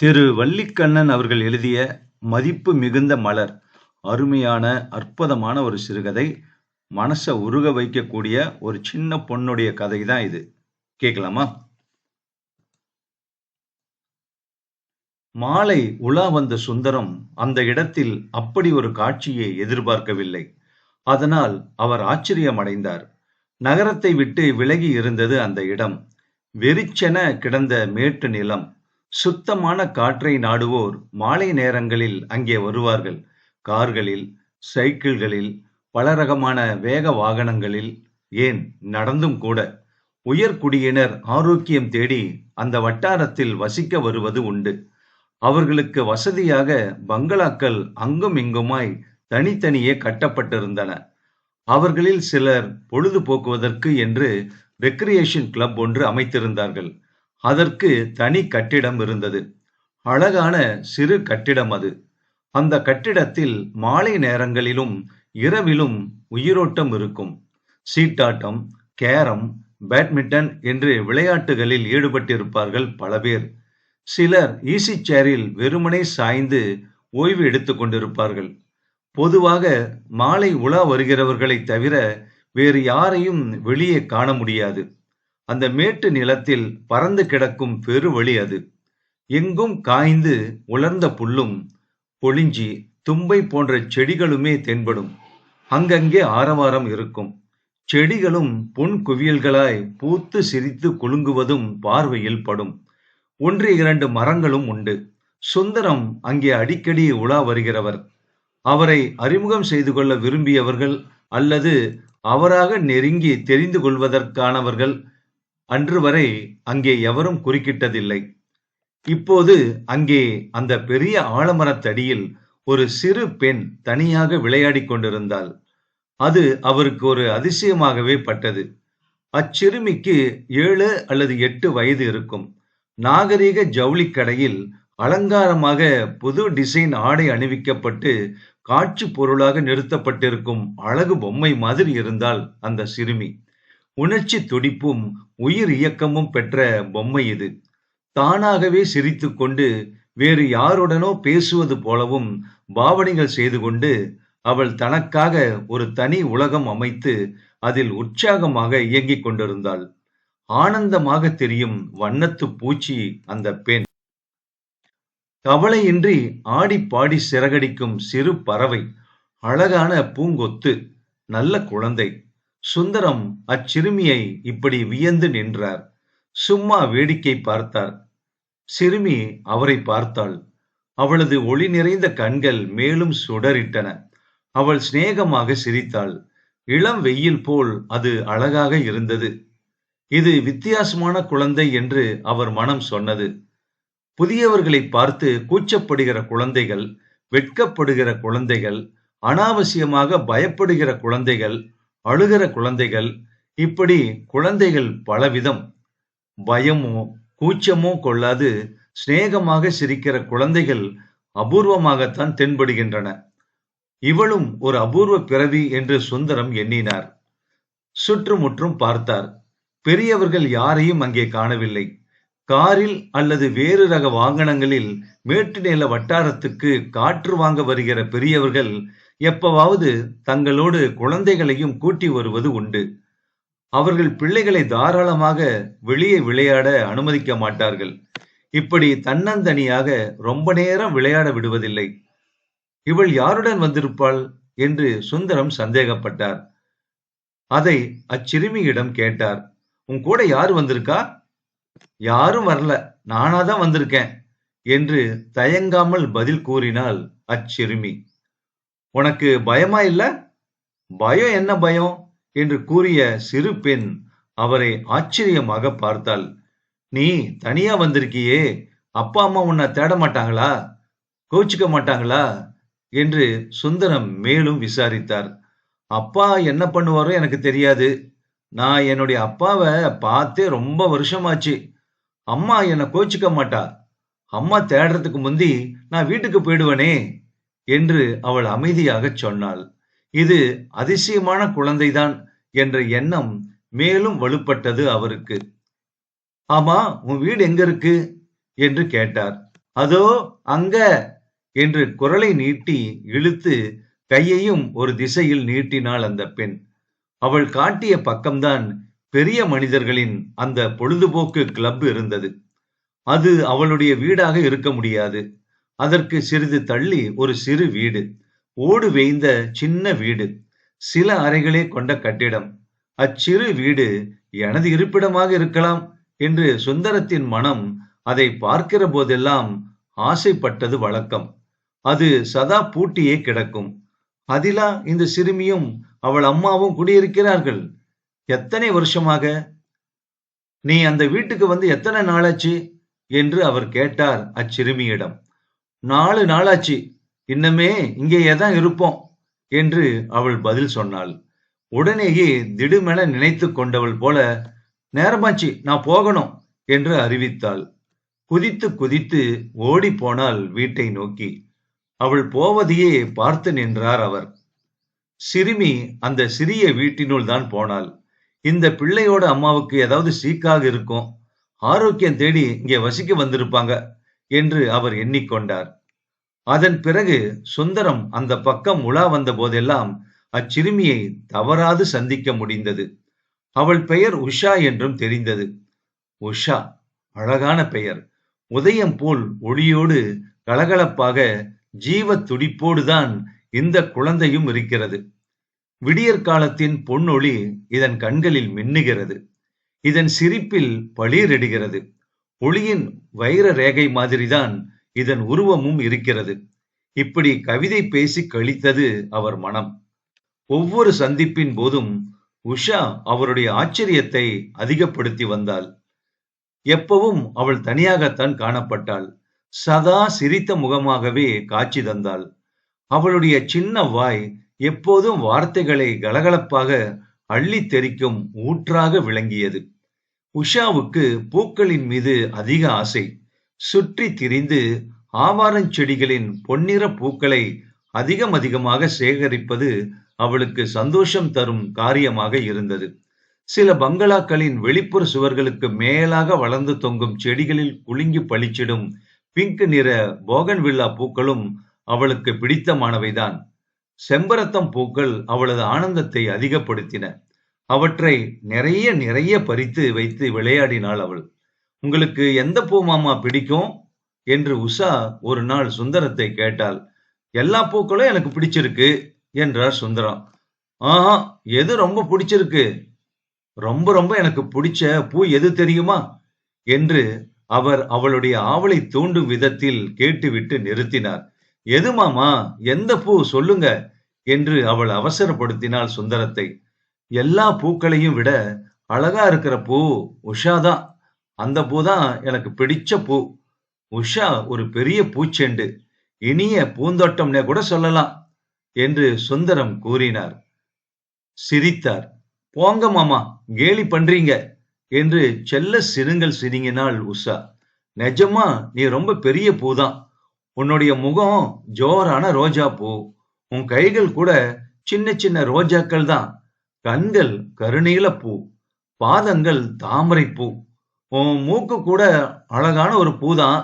திரு வல்லிக்கண்ணன் அவர்கள் எழுதிய மதிப்பு மிகுந்த மலர். அருமையான அற்புதமான ஒரு சிறுகதை. மனசை உருக வைக்கக்கூடிய ஒரு சின்ன பொண்ணுடைய கதை தான் இது. கேட்கலாமா? மாலை உலா வந்த சுந்தரம் அந்த இடத்தில் அப்படி ஒரு காட்சியை எதிர்பார்க்கவில்லை. அதனால் அவர் ஆச்சரியமடைந்தார். நகரத்தை விட்டு விலகி இருந்தது அந்த இடம். வெறிச்சென கிடந்த மேட்டு நிலம். சுத்தமான காற்றை நாடுவோர் மாலை நேரங்களில் அங்கே வருவார்கள். கார்களில், சைக்கிள்களில், பலரகமான வேக வாகனங்களில், ஏன் நடந்தும் கூட. உயர்குடியினர் ஆரோக்கியம் தேடி அந்த வட்டாரத்தில் வசிக்க வருவது உண்டு. அவர்களுக்கு வசதியாக பங்களாக்கள் அங்கும் இங்குமாய் தனித்தனியே கட்டப்பட்டிருந்தன. அவர்களில் சிலர் பொழுதுபோக்குவதற்கு என்று ரெக்ரியேஷன் கிளப் ஒன்று அமைத்திருந்தார்கள். அதற்கு தனி கட்டிடம் இருந்தது. அழகான சிறு கட்டிடம் அது. அந்த கட்டிடத்தில் மாலை நேரங்களிலும் இரவிலும் உயிரோட்டம் இருக்கும். சீட்டாட்டம், கேரம், பேட்மிண்டன் என்று விளையாட்டுகளில் ஈடுபட்டிருப்பார்கள் பல பேர். சிலர் ஈசி சேரில் வெறுமனே சாய்ந்து ஓய்வு எடுத்துக் கொண்டிருப்பார்கள். பொதுவாக மாலை உலா வருகிறவர்களை தவிர வேறு யாரையும் வெளியே காண முடியாது. அந்த மேட்டு நிலத்தில் பறந்து கிடக்கும் பெருவெளி அது. எங்கும் காய்ந்து உலர்ந்த புல்லும், பொழிஞ்சி, தும்பை போன்ற செடிகளுமே தென்படும். அங்கங்கே ஆரவாரம் இருக்கும். செடிகளும் பொன் குவியல்களாய் பூத்து சிரித்து குலுங்குவதும் பார்வையில் படும். 1-2 மரங்களும் உண்டு. சுந்தரம் அங்கே அடிக்கடி உலா வருகிறவர். அவரை அறிமுகம் செய்து கொள்ள விரும்பியவர்கள் அல்லது அவராக நெருங்கி தெரிந்து கொள்வதற்கானவர்கள் அன்று வரை அங்கே எவரும் குறுக்கிட்டதில்லை. இப்போது அங்கே அந்த பெரிய ஆலமரத்தடியில் ஒரு சிறு பெண் தனியாக விளையாடிக் கொண்டிருந்தாள். அது அவருக்கு ஒரு அதிசயமாகவே பட்டது. அச்சிறுமிக்கு 7 அல்லது 8 வயது இருக்கும். நாகரீக ஜவுளிக் கடையில் அலங்காரமாக புது டிசைன் ஆடை அணிவிக்கப்பட்டு காட்சி பொருளாக நிறுத்தப்பட்டிருக்கும் அழகு பொம்மை மாதிரி இருந்தால் அந்த சிறுமி. உணர்ச்சி துடிப்பும் உயிர் இயக்கமும் பெற்ற பொம்மை இது. தானாகவே சிரித்துக் கொண்டு வேறு யாருடனோ பேசுவது போலவும் பாவனைகள் செய்து கொண்டு அவள் தனக்காக ஒரு தனி உலகம் அமைத்து அதில் உற்சாகமாக இயங்கிக் கொண்டிருந்தாள். ஆனந்தமாக தெரியும் வண்ணத்து பூச்சி அந்த பெண். கவலையின்றி ஆடி பாடி சிறகடிக்கும் சிறு பறவை. அழகான பூங்கொத்து. நல்ல குழந்தை. சுந்தரம் அச்சிறுமியை இப்படி வியந்து நின்றார். சும்மா வேடிக்கை பார்த்தார். சிறுமி அவரை பார்த்தாள். அவளது ஒளி நிறைந்த கண்கள் மேலும் சுடரிட்டன. அவள் சிநேகமாக சிரித்தாள். இளம் வெயில் போல் அது அழகாக இருந்தது. இது வித்தியாசமான குழந்தை என்று அவர் மனம் சொன்னது. புதியவர்களை பார்த்து கூச்சப்படுகிற குழந்தைகள், வெட்கப்படுகிற குழந்தைகள், அனாவசியமாக பயப்படுகிற குழந்தைகள், அழுகிற குழந்தைகள், இப்படி குழந்தைகள் பலவிதம். பயமோ கூச்சமோ கொள்ளாது சிநேகமாக சிரிக்கிற குழந்தைகள் அபூர்வமாகத்தான் தென்படுகின்றன. இவளும் ஒரு அபூர்வ பிறவி என்று சுந்தரம் எண்ணினார். சுற்றுமுற்றும் பார்த்தார். பெரியவர்கள் யாரையும் அங்கே காணவில்லை. காரில் அல்லது வேறு ரக வாகனங்களில் மேட்டு நில வட்டாரத்துக்கு காற்று வாங்க வருகிற பெரியவர்கள் எப்பவாவது தங்களோடு குழந்தைகளையும் கூட்டி வருவது உண்டு. அவர்கள் பிள்ளைகளை தாராளமாக வெளியே விளையாட அனுமதிக்க மாட்டார்கள். இப்படி தன்னந்தனியாக ரொம்ப நேரம் விளையாட விடுவதில்லை. இவள் யாருடன் வந்திருப்பாள் என்று சுந்தரம் சந்தேகப்பட்டார். அதை அச்சிறுமியிடம் கேட்டார். உன் கூட யாரு வந்திருக்கா? யாரும் வரல, நானாதான் வந்திருக்கேன் என்று தயங்காமல் பதில் கூறினாள் அச்சிறுமி. உனக்கு பயமா இல்ல? பயம் என்ன பயம் என்று கூறிய சிறு பெண் அவரை ஆச்சரியமாக பார்த்தாள். நீ தனியா வந்திருக்கியே, அப்பா அம்மா உன்னை தேட மாட்டாங்களா? கோச்சிக்க மாட்டாங்களா என்று சுந்தரம் மேலும் விசாரித்தார். அப்பா என்ன பண்ணுவாரோ எனக்கு தெரியாது. நான் என்னுடைய அப்பாவை பார்த்தே ரொம்ப வருஷமாச்சு. அம்மா என்னை கோச்சிக்க மாட்டா. அம்மா தேடுறதுக்கு முந்தி நான் வீட்டுக்கு போயிடுவனே என்று அவள் அமைதியாகச் சொன்னாள். இது அதிசயமான குழந்தைதான் என்ற எண்ணம் மேலும் வலுப்பட்டது அவருக்கு. ஆமா, உன் வீடு எங்க இருக்கு என்று கேட்டார். அதோ அங்க என்று குரலை நீட்டி இழுத்து கையையும் ஒரு திசையில் நீட்டினாள் அந்த பெண். அவள் காட்டிய பக்கம்தான் பெரிய மனிதர்களின் அந்த பொழுதுபோக்கு கிளப் இருந்தது. அது அவளுடைய வீடாக இருக்க முடியாது. அதற்கு சிறிது தள்ளி ஒரு சிறு வீடு, ஓடு வேய்ந்த சின்ன வீடு, சில அறைகளே கொண்ட கட்டிடம். அச்சிறு வீடு எனது இருப்பிடமாக இருக்கலாம் என்று சுந்தரத்தின் மனம் அதை பார்க்கிற போதெல்லாம் ஆசைப்பட்டது வழக்கம். அது சதா பூட்டியே கிடக்கும். அதிலா இந்த சிறுமியும் அவள் அம்மாவும் குடியிருக்கிறார்கள். எத்தனை வருஷமாக? நீ அந்த வீட்டுக்கு வந்து எத்தனை நாளாச்சு என்று அவர் கேட்டார் அச்சிறுமியிடம். 4 நாளாச்சு. இன்னமே இங்கேயே தான் இருப்போம் என்று அவள் பதில் சொன்னாள். உடனேயே திடுமென நினைத்துக் கொண்டவள் போல, நேரமாச்சு, நான் போகணும் என்று அறிவித்தாள். குதித்து குதித்து ஓடி போனாள் வீட்டை நோக்கி. அவள் போவதையே பார்த்து நின்றார் அவர். சிறுமி அந்த சிறிய வீட்டினுள் தான் போனாள். இந்த பிள்ளையோட அம்மாவுக்கு ஏதாவது சீக்காக இருக்கும், ஆரோக்கியம் தேடி இங்கே வசிக்க வந்திருப்பாங்க என்று அவர் எண்ணிக்கொண்டார். அதன் பிறகு சுந்தரம் அந்த பக்கம் உலா வந்த போதெல்லாம் அச்சிறுமியை தவறாது சந்திக்க முடிந்தது. அவள் பெயர் உஷா என்றும் தெரிந்தது. உஷா, அழகான பெயர். உதயம் போல் ஒளியோடு கலகலப்பாக ஜீவ துடிப்போடுதான் இந்த குழந்தையும் இருக்கிறது. விடியற் காலத்தின் பொன்னொளி இதன் கண்களில் மின்னுகிறது. இதன் சிரிப்பில் பளிரிடுகிறது. ஒளியின் வைர ரேகை மாதிரிதான் இதன் உருவமும் இருக்கிறது. இப்படி கவிதை பேசி கழித்தது அவர் மனம். ஒவ்வொரு சந்திப்பின் போதும் உஷா அவருடைய ஆச்சரியத்தை அதிகப்படுத்தி வந்தாள். எப்பவும் அவள் தனியாகத்தான் காணப்பட்டாள். சதா சிரித்த முகமாகவே காட்சி தந்தாள். அவளுடைய சின்ன வாய் எப்போதும் வார்த்தைகளை கலகலப்பாக அள்ளி தெறிக்கும் ஊற்றாக விளங்கியது. உஷாவுக்கு பூக்களின் மீது அதிக ஆசை. சுற்றி திரிந்து ஆவாரஞ்செடிகளின் பொன்னிற பூக்களை அதிகமாக சேகரிப்பது அவளுக்கு சந்தோஷம் தரும் காரியமாக இருந்தது. சில பங்களாக்களின் வெளிப்புற சுவர்களுக்கு மேலாக வளர்ந்து தொங்கும் செடிகளில் குலுங்கி பளிச்சிடும் பிங்க் நிற போகன்வில்லா பூக்களும் அவளுக்கு பிடித்தமானவைதான். செம்பரத்தம் பூக்கள் அவளது ஆனந்தத்தை அதிகப்படுத்தின. அவற்றை நிறைய நிறைய பறித்து வைத்து விளையாடினாள் அவள். உங்களுக்கு எந்த பூ மாமா பிடிக்கும் என்று உஷா ஒரு நாள் சுந்தரத்தை கேட்டாள். எல்லா பூக்களும் எனக்கு பிடிச்சிருக்கு என்றார் சுந்தரம். ஆஹா, எது ரொம்ப பிடிச்சிருக்கு? ரொம்ப ரொம்ப எனக்கு பிடிச்ச பூ எது தெரியுமா என்று அவர் அவளுடைய ஆவலை தூண்டும் விதத்தில் கேட்டுவிட்டு நிறுத்தினார். எது மாமா, எந்த பூ சொல்லுங்க என்று அவள் அவசரப்படுத்தினாள் சுந்தரத்தை. எல்லா பூக்களையும் விட அழகா இருக்கிற பூ உஷாதான். அந்த பூதான் எனக்கு பிடிச்ச பூ. உஷா ஒரு பெரிய பூச்செண்டு, இனிய பூந்தோட்டம்னே கூட சொல்லலாம் என்று சுந்தரம் கூறினார். சிரித்தார். போங்க மாமா, கேலி பண்றீங்க என்று செல்ல சிறுங்கள் சிரிங்கினாள் உஷா. நிஜமா நீ ரொம்ப பெரிய பூதான். உன்னுடைய முகம் ஜோரான ரோஜா பூ. உன் கைகள் கூட சின்ன சின்ன ரோஜாக்கள் தான். கண்கள் கருநீல பூ, பாதங்கள் தாமரை பூ. உன் மூக்கு கூட அழகான ஒரு பூதான்.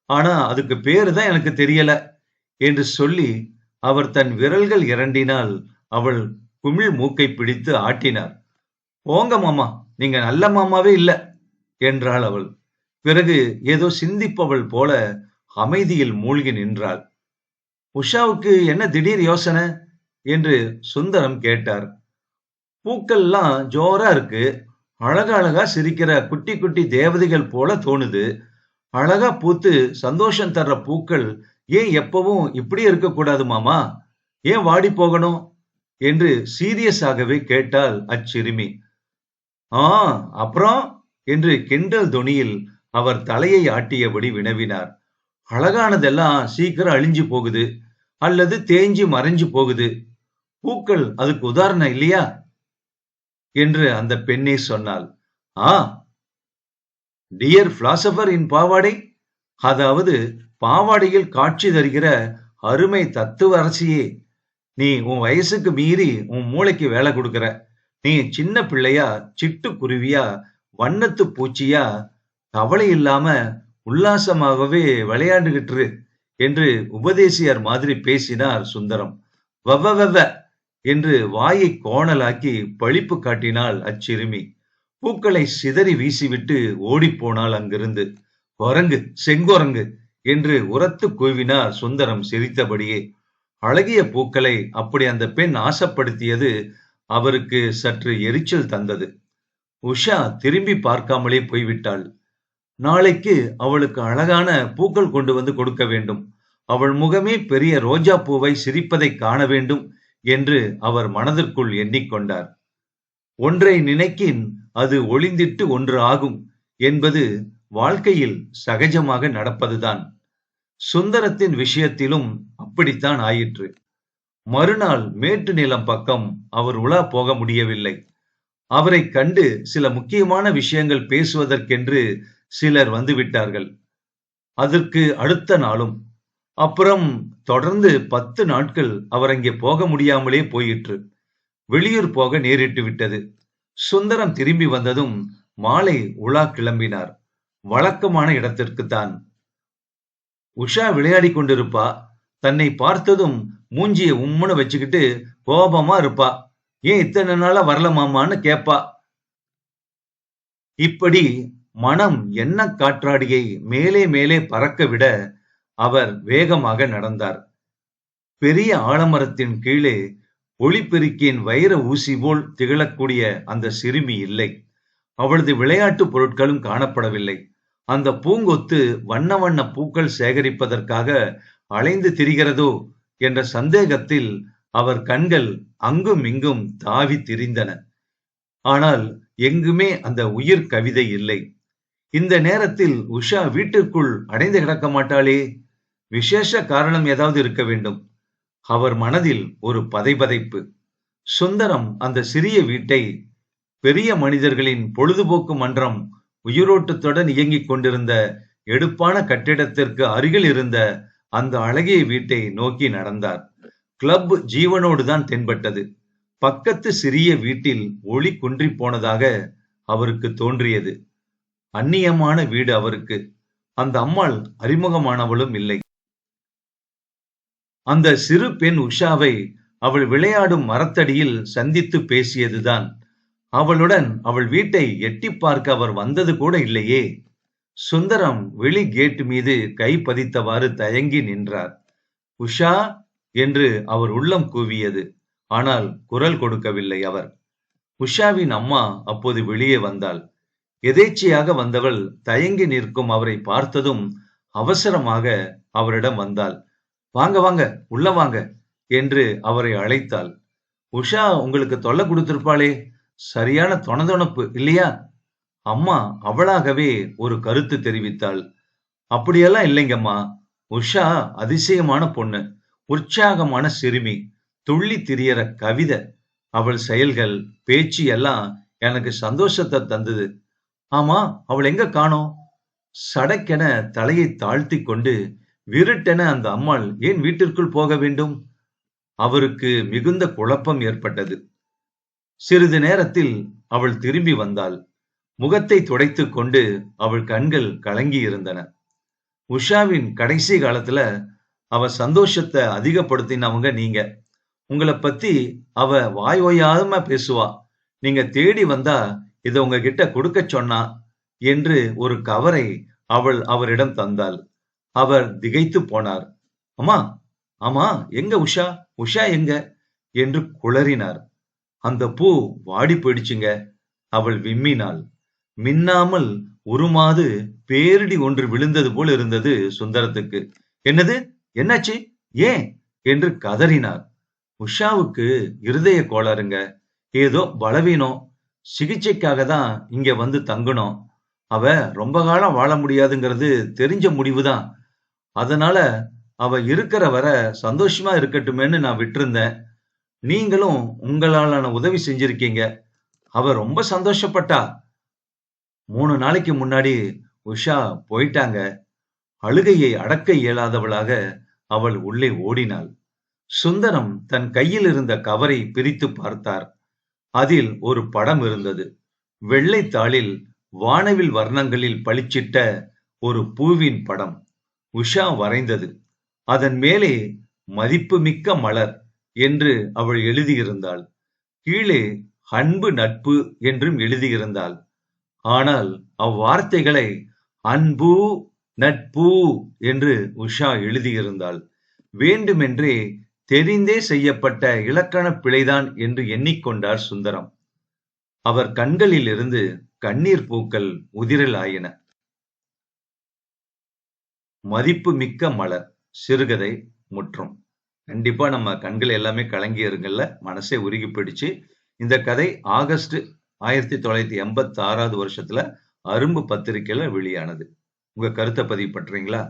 ஆனா அதுக்கு பேரு தான் எனக்கு தெரியல என்று சொல்லி அவர் தன் விரல்கள் இரண்டினால் அவள் குமிழ் மூக்கை பிடித்து ஆட்டினார். போங்க மாமா, நீங்க நல்ல மாமாவே இல்ல என்றாள் அவள். பிறகு ஏதோ சிந்திப்பவள் போல அமைதியில் மூழ்கி நின்றாள். உஷாவுக்கு என்ன திடீர் யோசனை என்று சுந்தரம் கேட்டார். பூக்கள்லாம் ஜோரா இருக்கு. அழகா சிரிக்கிற குட்டி குட்டி தேவதைகள் போல தோணுது. அழகா பூத்து சந்தோஷம் தர்ற பூக்கள் ஏன் எப்பவும் இப்படி இருக்கக்கூடாது மாமா? ஏன் வாடி போகணும் என்று சீரியஸாகவே கேட்டாள் அச்சிறுமி. அப்புறம் என்று கிண்டல் தொனியில் அவர் தலையை ஆட்டியபடி வினவினார். அழகானதெல்லாம் சீக்கிரம் அழிஞ்சு போகுது அல்லது தேஞ்சி மறைஞ்சு போகுது. பூக்கள் அதுக்கு உதாரணம் இல்லையா என்று அந்த பெண்ணே சொன்னாள். டியர் பிலாசபர் இன் பாவாடை, அதாவது பாவாடையில் காட்சி தருகிற அருமை தத்துவ அரசியே, நீ உன் வயசுக்கு மீறி உன் மூளைக்கு வேலை கொடுக்கிற. நீ சின்ன பிள்ளையா, சிட்டு குருவியா, வண்ணத்து பூச்சியா, கவலை இல்லாம உல்லாசமாகவே விளையாண்டுகிட்டு இரு என்று உபதேசியார் மாதிரி பேசினார் சுந்தரம். வவ்வ என்று வாயை கோணலாக்கி பழிப்பு காட்டினாள் அச்சிறுமி. பூக்களை சிதறி வீசிவிட்டு ஓடிப்போனாள் அங்கிருந்து. குரங்கு, செங்குரங்கு என்று உரத்து கூவினார் சுந்தரம் சிரித்தபடியே. அழகிய பூக்களை அப்படி அந்த பெண் ஆசைப்படுத்தியது அவருக்கு சற்று எரிச்சல் தந்தது. உஷா திரும்பி பார்க்காமலே போய்விட்டாள். நாளைக்கு அவளுக்கு அழகான பூக்கள் கொண்டு வந்து கொடுக்க வேண்டும். அவள் முகமே பெரிய ரோஜா பூவை சிரிப்பதை காண வேண்டும் என்று அவர் மனதிற்குள் எண்ணிக்கொண்டார். ஒன்றை நினைக்கின் அது ஒளிந்திட்டு ஒன்று ஆகும் என்பது வாழ்க்கையில் சகஜமாக நடப்பதுதான். சுந்தரத்தின் விஷயத்திலும் அப்படித்தான் ஆயிற்று. மறுநாள் மேட்டு நிலம் பக்கம் அவர் உலா போக முடியவில்லை. அவரை கண்டு சில முக்கியமான விஷயங்கள் பேசுவதற்கென்று சிலர் வந்துவிட்டார்கள். அதற்கு அடுத்த நாளும் அப்புறம் தொடர்ந்து 10 நாட்கள் அவர் அங்கே போக முடியாமலே போயிற்று. வெளியூர் போக நேரிட்டு விட்டது. சுந்தரம் திரும்பி வந்ததும் மாலை உலா கிளம்பினார். வழக்கமான இடத்திற்குத்தான். உஷா விளையாடி கொண்டிருப்பா. தன்னை பார்த்ததும் மூஞ்சிய உம்முன்னு வச்சுக்கிட்டு கோபமா இருப்பா. ஏன் இத்தனை நாளா வரல மாமான்னு கேப்பா. இப்படி மனம் என்ன காற்றாடியை மேலே மேலே பறக்க விட அவர் வேகமாக நடந்தார். பெரிய ஆலமரத்தின் கீழே ஒளிப்பெருக்கியின் வைர ஊசி போல் திகழக்கூடிய அந்த சிறுமி இல்லை. அவளது விளையாட்டு பொருட்களும் காணப்படவில்லை. அந்த பூங்கொத்து வண்ண வண்ண பூக்கள் சேகரிப்பதற்காக அலைந்து திரிகிறதோ என்ற சந்தேகத்தில் அவர் கண்கள் அங்கும் இங்கும் தாவி திரிந்தன. ஆனால் எங்குமே அந்த உயிர் கவிதை இல்லை. இந்த நேரத்தில் உஷா வீட்டிற்குள் அடைந்து கிடக்க மாட்டாளே? விசேஷ காரணம் ஏதாவது இருக்க வேண்டும். அவர் மனதில் ஒரு பதைபதைப்பு. சுந்தரம் அந்த சிறிய வீட்டை பெரிய மனிதர்களின் பொழுதுபோக்கு மன்றம் உயிரோட்டத்துடன் இயங்கிக் கொண்டிருந்த எடுப்பான கட்டிடத்திற்கு அருகில் இருந்த அந்த அழகிய வீட்டை நோக்கி நடந்தார். கிளப் ஜீவனோடுதான் தென்பட்டது. பக்கத்து சிறிய வீட்டில் ஒளி குன்றி போனதாக அவருக்கு தோன்றியது. அந்நியமான வீடு அவருக்கு. அந்த அம்மாள் அறிமுகமானவளும் இல்லை. அந்த சிறு பெண் உஷாவை அவள் விளையாடும் மரத்தடியில் சந்தித்து பேசியதுதான். அவளுடன் அவள் வீட்டை எட்டி பார்க்க அவர் வந்தது கூட இல்லையே. சுந்தரம் வெளி கேட் மீது கை பதித்தவாறு தயங்கி நின்றார். உஷா என்று அவர் உள்ளம் கூவியது. ஆனால் குரல் கொடுக்கவில்லை அவர். உஷாவின் அம்மா அப்போது வெளியே வந்தாள். எதேச்சையாக வந்தவள் தயங்கி நிற்கும் அவரை பார்த்ததும் அவசரமாக அவரிடம் வந்தாள். வாங்க வாங்க, உள்ள வாங்க என்று அவரை அழைத்தாள். உஷா உங்களுக்கு தொல்லை கொடுத்திருப்பாளே, சரியான தொணதொணப்பு இல்லையா? அம்மா அவளாகவே ஒரு கருத்து தெரிவித்தாள். அப்படியெல்லாம் இல்லைங்கம்மா. உஷா அதிசயமான பொண்ணு, உற்சாகமான சிறுமி, துள்ளி திரியற கவிதை. அவள் செயல்கள், பேச்சு எல்லாம் எனக்கு சந்தோஷத்தை தந்தது. ஆமா, அவள் எங்க காணோம்? சடக்கென தலையை தாழ்த்தி கொண்டு விருட்டென அந்த அம்மாள் ஏன் வீட்டிற்குள் போக வேண்டும்? அவருக்கு மிகுந்த குழப்பம் ஏற்பட்டது. சிறிது நேரத்தில் அவள் திரும்பி வந்தாள். முகத்தை துடைத்துக் கொண்டு அவள் கண்கள் கலங்கி இருந்தன. உஷாவின் கடைசி காலத்துல அவ சந்தோஷத்தை அதிகப்படுத்தினவங்க நீங்க. உங்களை பத்தி அவ வாய் ஓயாம பேசுவா. நீங்க தேடி வந்தா இத உங்ககிட்ட கொடுக்க சொன்னா என்று ஒரு கவரை அவள் அவரிடம் தந்தாள். அவர் திகைத்து போனார். அம்மா, ஆமா, எங்க உஷா? உஷா எங்க என்று குளறினார். அந்த பூ வாடி போயிடுச்சுங்க. அவள் விம்மினாள். மின்னாமல் உருமாது பேரிடி ஒன்று விழுந்தது போல் இருந்தது சுந்தரத்துக்கு. என்னது? என்னாச்சு? ஏன் என்று கதறினார். உஷாவுக்கு இருதய கோளாறுங்க. ஏதோ பலவீனம். சிகிச்சைக்காக தான் இங்க வந்து தங்கணும். அவ ரொம்ப காலம் வாழ முடியாதுங்கிறது தெரிஞ்ச முடிவுதான். அதனால அவ இருக்கிற வர சந்தோஷமா இருக்கட்டுமேன்னு நான் விட்டிருந்தேன். நீங்களும் உங்களாலான உதவி செஞ்சிருக்கீங்க. அவ ரொம்ப சந்தோஷப்பட்டா. 3 நாளைக்கு முன்னாடி உஷா போயிட்டாங்க. அழுகையை அடக்க இயலாதவளாக அவள் உள்ளே ஓடினாள். சுந்தரம் தன் கையில் இருந்த கவரை பிரித்து பார்த்தார். அதில் ஒரு படம் இருந்தது. வெள்ளை தாளில் வானவில் வர்ணங்களில் பளிச்சிட்ட ஒரு பூவின் படம் உஷா வரைந்தது. அதன் மேலே மதிப்புமிக்க மலர் என்று அவள் எழுதியிருந்தாள். கீழே அன்பு நட்பு என்றும் எழுதியிருந்தாள். ஆனால் அவ்வார்த்தைகளை அன்பு நட்பு என்று உஷா எழுதியிருந்தாள். வேண்டுமென்றே தெரிந்தே செய்யப்பட்ட இலக்கணப் பிழைதான் என்று எண்ணிக்கொண்டார் சுந்தரம். அவர் கண்களில் இருந்து கண்ணீர் பூக்கள் உதிரலாயின. மதிப்புமிக்க மலர் சிறுகதை முற்றும். கண்டிப்பா நம்ம கண்கள் எல்லாமே கலங்கி இருங்கல்ல, மனசே உருகி போயிடுச்சு. இந்த கதை ஆகஸ்ட் 1986 வருஷத்துல அரும்பு பத்திரிக்கையில வெளியானது. உங்க கருத்தை பதிவு பண்றீங்களா?